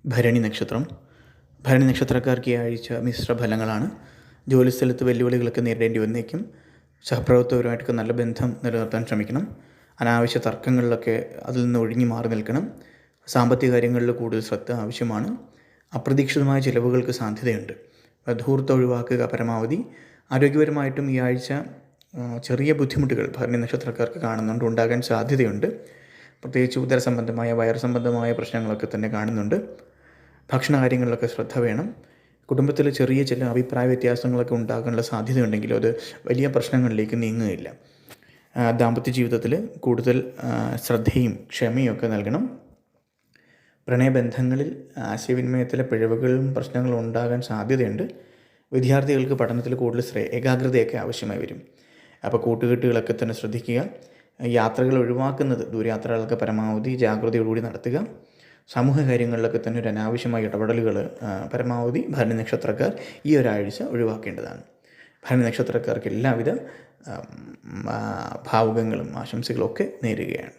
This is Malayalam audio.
ഭരണി നക്ഷത്രം. ഭരണി നക്ഷത്രക്കാർക്ക് ഈ ആഴ്ച മിശ്ര ഫലങ്ങളാണ്. ജോലിസ്ഥലത്ത് വെല്ലുവിളികളൊക്കെ നേരിടേണ്ടി വന്നേക്കും. സഹപ്രവർത്തകരുമായിട്ടൊക്കെ നല്ല ബന്ധം നിലനിർത്താൻ ശ്രമിക്കണം. അനാവശ്യ തർക്കങ്ങളിലൊക്കെ അതിൽ നിന്ന് ഒഴിഞ്ഞു മാറി നിൽക്കണം. സാമ്പത്തിക കാര്യങ്ങളിൽ കൂടുതൽ ശ്രദ്ധ ആവശ്യമാണ്. അപ്രതീക്ഷിതമായ ചിലവുകൾക്ക് സാധ്യതയുണ്ട്. ധൂർത്ത് ഒഴിവാക്കുക പരമാവധി. ആരോഗ്യപരമായിട്ടും ഈ ആഴ്ച ചെറിയ ബുദ്ധിമുട്ടുകൾ ഭരണി നക്ഷത്രക്കാർക്ക് കാണുന്നുണ്ട്, ഉണ്ടാകാൻ സാധ്യതയുണ്ട്. പ്രത്യേകിച്ച് ഉദര സംബന്ധമായ വയർ സംബന്ധമായ പ്രശ്നങ്ങളൊക്കെ തന്നെ കാണുന്നുണ്ട്. ഭക്ഷണ കാര്യങ്ങളിലൊക്കെ ശ്രദ്ധ വേണം. കുടുംബത്തിൽ ചെറിയ ചില അഭിപ്രായ വ്യത്യാസങ്ങളൊക്കെ ഉണ്ടാകാനുള്ള സാധ്യതയുണ്ടെങ്കിലും അത് വലിയ പ്രശ്നങ്ങളിലേക്ക് നീങ്ങുകയില്ല. ദാമ്പത്യ ജീവിതത്തിൽ കൂടുതൽ ശ്രദ്ധയും ക്ഷമയും ഒക്കെ നൽകണം. പ്രണയബന്ധങ്ങളിൽ ആശയവിനിമയത്തിലെ പിഴവുകളും പ്രശ്നങ്ങളും ഉണ്ടാകാൻ സാധ്യതയുണ്ട്. വിദ്യാർത്ഥികൾക്ക് പഠനത്തിൽ കൂടുതൽ ഏകാഗ്രതയൊക്കെ ആവശ്യമായി വരും. അപ്പോൾ കൂട്ടുകെട്ടുകളൊക്കെ തന്നെ ശ്രദ്ധിക്കുക. യാത്രകൾ ഒഴിവാക്കുന്നത്, ദൂരയാത്രകളൊക്കെ പരമാവധി ജാഗ്രതയോടുകൂടി നടത്തുക. സാമൂഹ്യ കാര്യങ്ങളിലൊക്കെ തന്നെ ഒരു അനാവശ്യമായ ഇടപെടലുകൾ പരമാവധി ഭരണി നക്ഷത്രക്കാർ ഈ ഒരാഴ്ച ഒഴിവാക്കേണ്ടതാണ്. ഭരണി നക്ഷത്രക്കാർക്ക് എല്ലാവിധ ഭാവുകങ്ങളും ആശംസകളും ഒക്കെ നേരുകയാണ്.